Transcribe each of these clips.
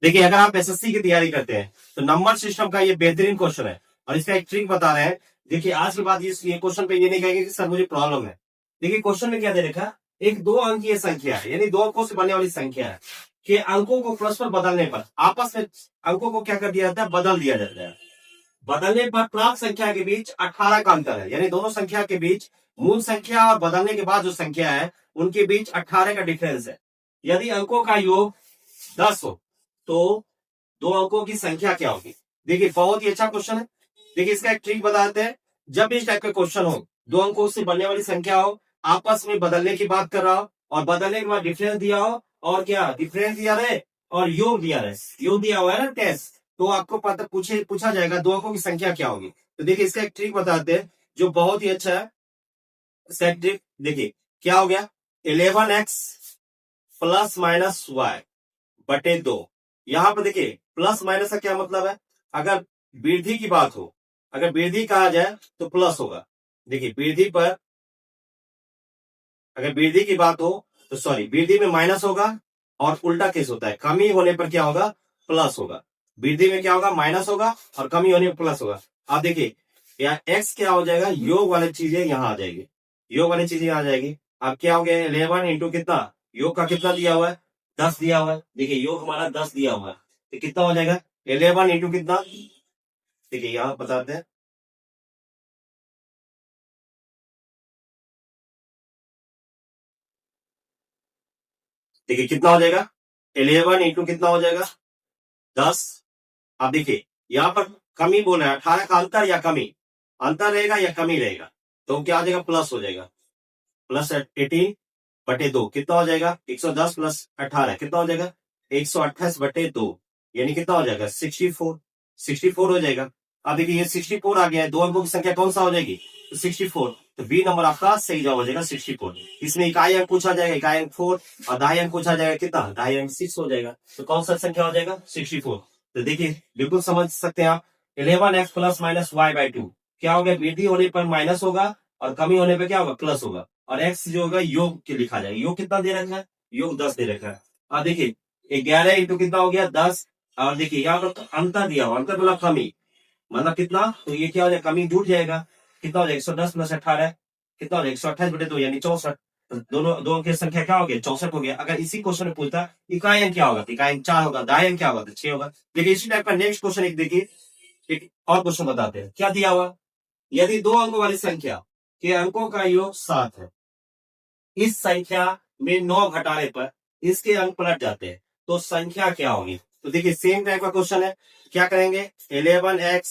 देखिए अगर आप एसएससी की तैयारी करते हैं तो नंबर सिस्टम का ये बेहतरीन क्वेश्चन है और इसका एक ट्रिक बता रहे हैं। देखिए आज के बाद ये क्वेश्चन पे ये नहीं कहेंगे कि सर मुझे प्रॉब्लम है। देखिए क्वेश्चन में क्या दे रखा है, एक दो अंकीय संख्या है यानी दो अंकों से बनने वाली संख्या है कि अंकों को परस्पर बदलने पर आपस में अंकों को क्या कर दिया जाता है, बदल दिया जाता है। बदलने पर प्राप्त संख्या के बीच 18 का अंतर है, यानी दोनों संख्या के बीच मूल संख्या और बदलने के बाद जो संख्या है उनके बीच 18 का डिफरेंस है। यदि अंकों का योग 10 हो तो दो अंकों की संख्या क्या होगी। देखिए बहुत ही अच्छा क्वेश्चन है। देखिए इसका एक ट्रिक बताते हैं। जब भी इस टाइप का क्वेश्चन हो, दो अंकों से बनने वाली संख्या हो, आपस में बदलने की बात कर रहा हो और बदलने के बाद डिफरेंस दिया हो और क्या डिफरेंस दिया रहे और योग दिया रहे, योग दिया हुआ है ना टेस्ट, तो आपको पता पूछा जाएगा दो अंकों की संख्या क्या होगी। तो देखिए इसका एक ट्रिक बताते हैं जो बहुत ही अच्छा है। सेट ट्रिक देखिए क्या हो गया, 11x प्लस माइनस वाई बटे 2। यहां पर देखिए प्लस माइनस का क्या मतलब है, अगर वृद्धि की बात हो, अगर वृद्धि कहा जाए तो प्लस होगा। देखिए वृद्धि पर अगर वृद्धि की बात हो तो सॉरी वृद्धि में माइनस होगा और उल्टा केस होता है, कमी होने पर क्या होगा, प्लस होगा। वृद्धि में क्या होगा, माइनस होगा और कमी होने पर प्लस होगा। आप देखिए या एक्स क्या हो जाएगा, योग वाली चीजें यहां आ जाएगी, योग वाली चीजें यहां आ जाएगी। अब क्या हो गया, 11 इंटू कितना, योग का कितना दिया हुआ है, 10 दिया हुआ है। देखिए योग हमारा 10 दिया हुआ है तो कितना हो जाएगा, 11 इंटू कितना। देखिए यहां बताते हैं, देखिए कितना हो जाएगा, 11 इंटू कितना हो जाएगा, 10। अब देखिए यहाँ पर कमी बोल रहा है, 18 का अंतर या कमी, अंतर रहेगा या कमी रहेगा, तो क्या आ जाएगा, प्लस हो जाएगा। प्लस 18 बटे 2 कितना हो जाएगा, 110 प्लस 18 कितना हो जाएगा, 128 बटे 2 यानी कितना हो जाएगा, 64। 64 हो जाएगा। अब देखिए ये 64 आ गया है, दो अंकों की संख्या कौन सा हो जाएगी, तो 64। तो बी नंबर आपका सही जवाब हो जाएगा 64। इसमें इकाई अंक पूछा जाएगा, इकाई अंक 4 और दहाई अंक पूछा जाएगा, कितना, दहाई अंक 6 हो जाएगा। तो कौन सा संख्या हो जाएगा, 64। तो देखिए बिल्कुल समझ सकते हैं आप। 11x plus minus y by 2 क्या हो गया, वृद्धि होने पर माइनस होगा और कमी होने पर क्या होगा, प्लस होगा। और x जो होगा योग के लिखा जाएगा, योग कितना दे रखा है, योग 10 दे रखा है। अब देखिए 11 इंटू कितना हो गया, 10। और देखिए यहाँ पर तो अंतर दिया हुआ, अंतर मतलब कमी, मतलब कितना, तो ये क्या हो जाएगा, कमी जुड़ जाएगा। कितना हो जाएगा, 110 प्लस 18 कितना हो जाएगा, 128 बटे 2 यानी 64। तो दोनों दो अंक की संख्या क्या हो गया, 64 हो गया। अगर इसी क्वेश्चन में पूछता इकाई अंक क्या होगा, तो इकाई अंक 4 होगा, दाएं अंक क्या होगा, तो 6 होगा। देखिए इसी टाइप का नेक्स्ट क्वेश्चन एक देखिए, एक और क्वेश्चन बताते हैं क्या दिया हुआ। यदि दो अंकों वाली संख्या के अंकों का योग 7 है, इस संख्या में 9 घटाने पर इसके अंक पलट जाते हैं, तो संख्या क्या होगी। तो देखिए सेम टाइप का क्वेश्चन है, क्या करेंगे, 11x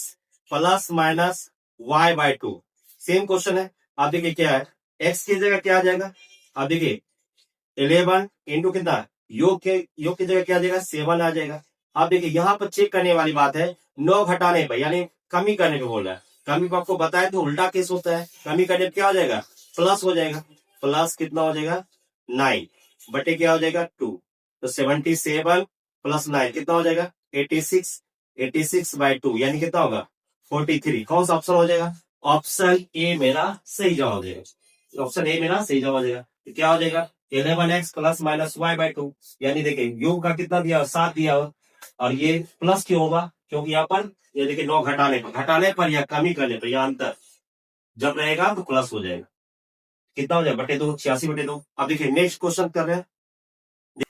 plus minus y by 2 same question है। आप देखिए क्या है, x की जगह क्या आ जाएगा, आप देखिए 11 इंटू कितना, योग की जगह क्या आ जाएगा, 7 आ जाएगा। आप देखिए यहाँ पर चेक करने वाली बात है, 9 घटाने पर यानी कमी करने को बोल रहा है। कमी को आपको बताए तो उल्टा केस होता है, कमी करने पर क्या हो जाएगा, प्लस हो जाएगा। प्लस कितना हो जाएगा, 9 बटे क्या हो जाएगा, 2। तो 77 प्लस 9 कितना हो जाएगा, 86। 86 बाई 2 यानी कितना होगा, 43। कौन सा ऑप्शन हो जाएगा, ऑप्शन ए मेरा सही जवाब हो जाएगा। ऑप्शन ए मेरा सही जवाब हो जाएगा। तो क्या हो जाएगा, 11x plus minus y by 2 यानी देखिए योग का कितना दिया, 7 दिया हो और ये प्लस क्यों होगा, क्योंकि यहाँ पर ये देखिए 9 घटाने पर या कमी करने पर या अंतर जब रहेगा तो प्लस हो जाएगा। कितना हो जाएगा, बटे 2, 86 बटे 2। अब देखिए नेक्स्ट क्वेश्चन कर रहे हैं,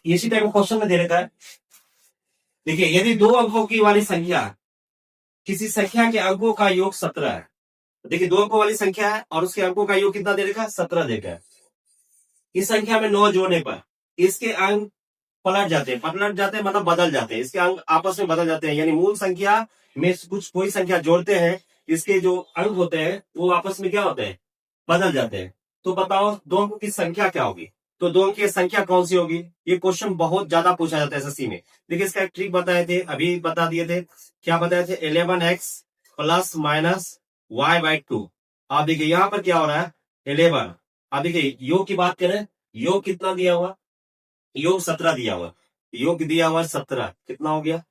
इसी टाइप का क्वेश्चन में दे रखा है। देखिए यदि दो अंकों की वाली संख्या, किसी संख्या के अंकों का योग 17 है, देखिए दो अंकों वाली संख्या है और उसके अंकों का योग कितना दे रखा है, 17 देखा है। इस संख्या में 9 जोड़ने पर इसके अंक पलट जाते हैं, मतलब बदल जाते हैं, इसके अंक आपस में बदल जाते हैं, यानी मूल संख्या में कुछ कोई संख्या जोड़ते हैं, इसके जो अंक होते हैं वो आपस में क्या होते हैं, बदल जाते हैं। तो बताओ दो अंकों की संख्या क्या होगी, तो दो अंक की संख्या कौन सी होगी। ये क्वेश्चन बहुत ज्यादा पूछा जाता है एसएससी में। देखिए इसका एक ट्रिक बताए थे, अभी बता दिए थे, क्या बताए थे, 11x plus minus y by 2। आप देखिए यहाँ पर क्या हो रहा है, 11। आप देखिए योग की बात करें, योग कितना दिया हुआ, योग 17 दिया हुआ, योग दिया हुआ 17 कितना हो गया।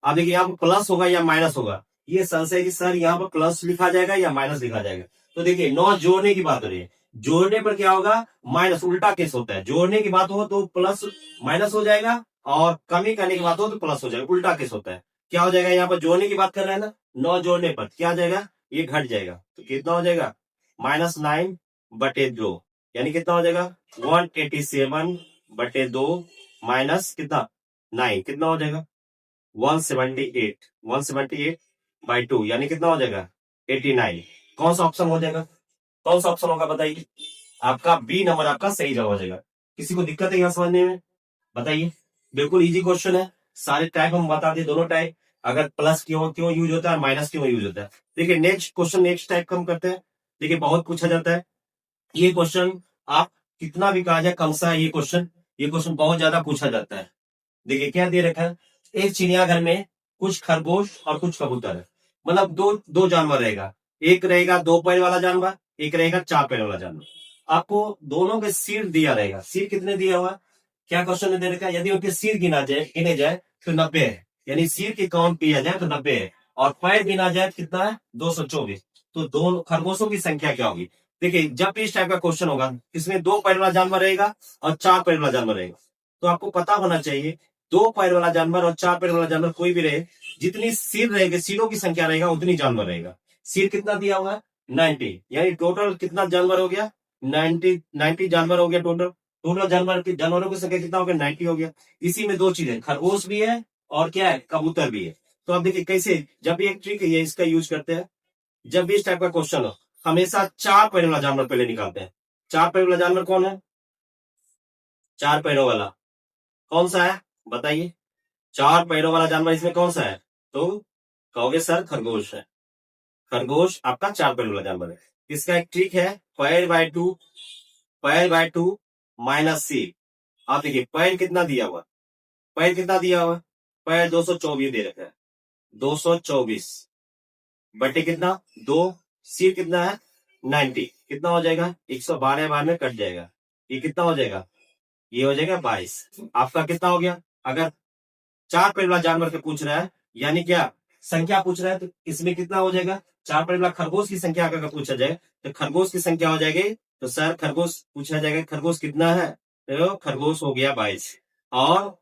अब देखिए यहाँ पर प्लस होगा या माइनस होगा, ये संशय कि सर यहाँ पर प्लस लिखा जाएगा या माइनस लिखा जाएगा। तो देखिए 9 जोड़ने की बात हो रही है, जोड़ने पर क्या होगा, माइनस, उल्टा केस होता है, जोड़ने की बात हो तो प्लस माइनस हो जाएगा और कमी करने की बात हो तो प्लस हो जाएगा, उल्टा केस होता है। क्या हो जाएगा, यहाँ पर जोड़ने की बात कर रहे हैं ना, 9 जोड़ने पर क्या आ जाएगा, ये घट जाएगा, तो कितना हो जाएगा -9/2, यानी कितना हो जाएगा 187/2 माइनस कितना 9, कितना हो जाएगा 178/2, यानी कितना हो जाएगा 89। कौन सा ऑप्शन हो जाएगा, कौन सा ऑप्शन होगा बताइए, आपका बी नंबर आपका सही जवाब हो जाएगा। किसी को दिक्कत है यहाँ समझने में, बताइए। बिल्कुल इजी क्वेश्चन है, सारे टाइप हम बता दिए, दोनों टाइप, अगर प्लस क्यों क्यों यूज होता है, माइनस क्यों यूज होता है। देखिए नेक्स्ट क्वेश्चन, नेक्स्ट टाइप का हम करते हैं। देखिए बहुत पूछा जाता है ये क्वेश्चन, आप कितना भी कहा जाए कम सा है ये क्वेश्चन बहुत ज्यादा पूछा जाता है। देखिए क्या दे रखा है, एक चिड़ियाघर में कुछ खरगोश और कुछ कबूतर है, मतलब दो दो जानवर रहेगा, एक रहेगा 2 पैर वाला जानवर, एक रहेगा 4 पैर वाला जानवर। आपको दोनों के सिर दिया रहेगा, सिर कितने दिया हुआ, क्या क्वेश्चन में दे रखा है, यदि उनके सिर गिने जाए तो 90 है, यानी सिर की काउंट किया जाए तो 90 है, और पैर गिना जाए कितना है 224। तो दोनों खरगोशों की संख्या क्या होगी। देखिए जब भी इस टाइप का क्वेश्चन होगा, इसमें 2 पैर वाला जानवर रहेगा और 4 पैर वाला जानवर रहेगा, तो आपको पता होना चाहिए 2 पैर वाला जानवर और 4 पैर वाला जानवर कोई भी रहे, जितनी सिर रहेगी, सिरों की संख्या रहेगा उतनी जानवर रहेगा। सिर कितना दिया हुआ है 90, यानी टोटल कितना जानवर हो गया 90 जानवर हो गया टोटल। टोटल जानवरों की संख्या कितना हो गया 90 हो गया। इसी में 2 चीजें, खरगोश भी है और क्या है कबूतर भी है। तो आप देखिए कैसे, जब भी एक ट्रिक है ये इसका यूज करते हैं, जब भी इस टाइप का क्वेश्चन हो हमेशा 4 पैर वाला जानवर पहले निकालते हैं। 4 पैर वाला जानवर कौन है, 4 पैरों वाला कौन सा है बताइए, 4 पैरों वाला जानवर इसमें कौन सा है, तो कहोगे सर खरगोश है, खरगोश आपका 4 पैर वाला जानवर है। इसका एक ट्रिक है, पैर बाय टू माइनस सी। आप देखिए पैर कितना दिया हुआ, पैर कितना दिया हुआ, पैर 224 दे रखा है, 224 बटे कितना 2, सिर कितना है 90, कितना हो जाएगा 112 बार में कट जाएगा, ये कितना हो जाएगा, ये हो जाएगा 22। आपका कितना हो गया, अगर 4 पैर वाला जानवर से पूछ रहा है, यानी क्या संख्या पूछ रहा है, तो इसमें कितना हो जाएगा, 4 पैर वाला खरगोश की संख्या अगर पूछा जाए तो खरगोश की संख्या हो जाएगी, तो सर खरगोश पूछा जाएगा खरगोश कितना है, तो खरगोश हो गया 22, और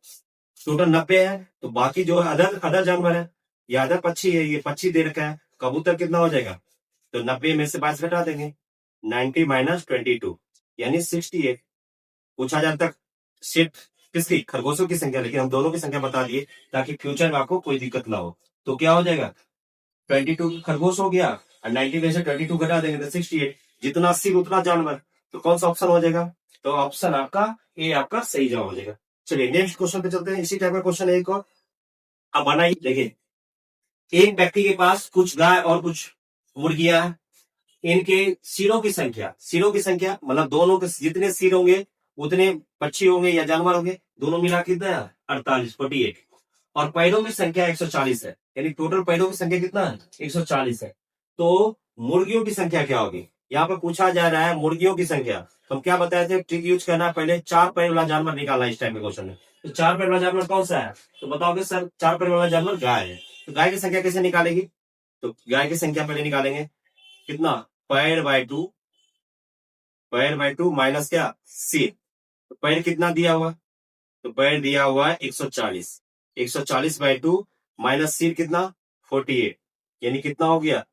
टोटल 90 है, तो बाकी जो अदर जानवर है, ये अदर पक्षी है, ये पक्षी दे रखा है, कबूतर कितना हो जाएगा, तो 90 में से 22 घटा देंगे, 90 - 22 यानी 68। पूछा जाता सिर्फ किसकी, खरगोशों की संख्या, लेकिन हम दोनों की संख्या बता दिए ताकि फ्यूचर में आपको कोई दिक्कत ना हो। तो क्या हो जाएगा 22 खरगोश हो गया, और 90 में से 22 घटा देंगे तो 68, जितना सिर उतना जानवर। तो कौन सा ऑप्शन हो जाएगा, तो ऑप्शन आपका ए आपका सही जवाब हो जाएगा। चलिए नेक्स्ट क्वेश्चन पे चलते हैं, इसी टाइप का क्वेश्चन है एक और। अब बनाइए, देखिए एक व्यक्ति के पास कुछ गाय और कुछ मुर्गियां हैं, इनके सिरों की संख्या मतलब दोनों के जितने सिर होंगे उतने पक्षी होंगे या जानवर होंगे, दोनों मिला के कितना है 48, और पैरों की संख्या 140 है, यानी टोटल पैरों की संख्या कितना है 140 है। तो मुर्गियों की संख्या क्या होगी, यहाँ पे पूछा जा रहा है मुर्गियों की संख्या। तो हम क्या बताए थे, ट्रिक यूज करना है, पहले 4 पैर वाला जानवर निकालना है इस टाइप के क्वेश्चन में। तो 4 पैर वाला जानवर कौन सा है, तो बताओगे सर 4 पैर वाला जानवर गाय है। तो गाय की संख्या कैसे निकालेगी, तो गाय की संख्या पहले निकालेंगे, कितना पैर बाय टू माइनस क्या सिर, तो पैर कितना दिया हुआ, तो पैर दिया हुआ है 140, 140/2 माइनस सिर कितना 48, यानी कितना हो गया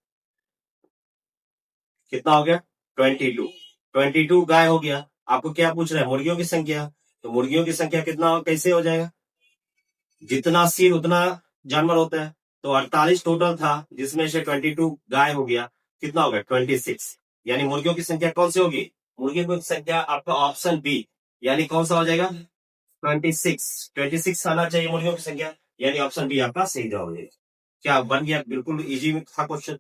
22 गाय हो गया। आपको क्या पूछ रहा है, मुर्गियों की संख्या, तो मुर्गियों की संख्या कितना कैसे हो जाएगा, जितना सिर उतना जानवर होता है, तो 48 टोटल था, जिसमें से 22 गाय हो गया, कितना हो गया 26, यानी मुर्गियों की संख्या कौन सी होगी, मुर्गियों की संख्या आपका ऑप्शन बी, यानी कौन सा हो जाएगा 26 आना चाहिए मुर्गियों की संख्या, यानी ऑप्शन बी आपका सही जवाब हो जाएगा। क्या बन गया, बिल्कुल इजी था क्वेश्चन।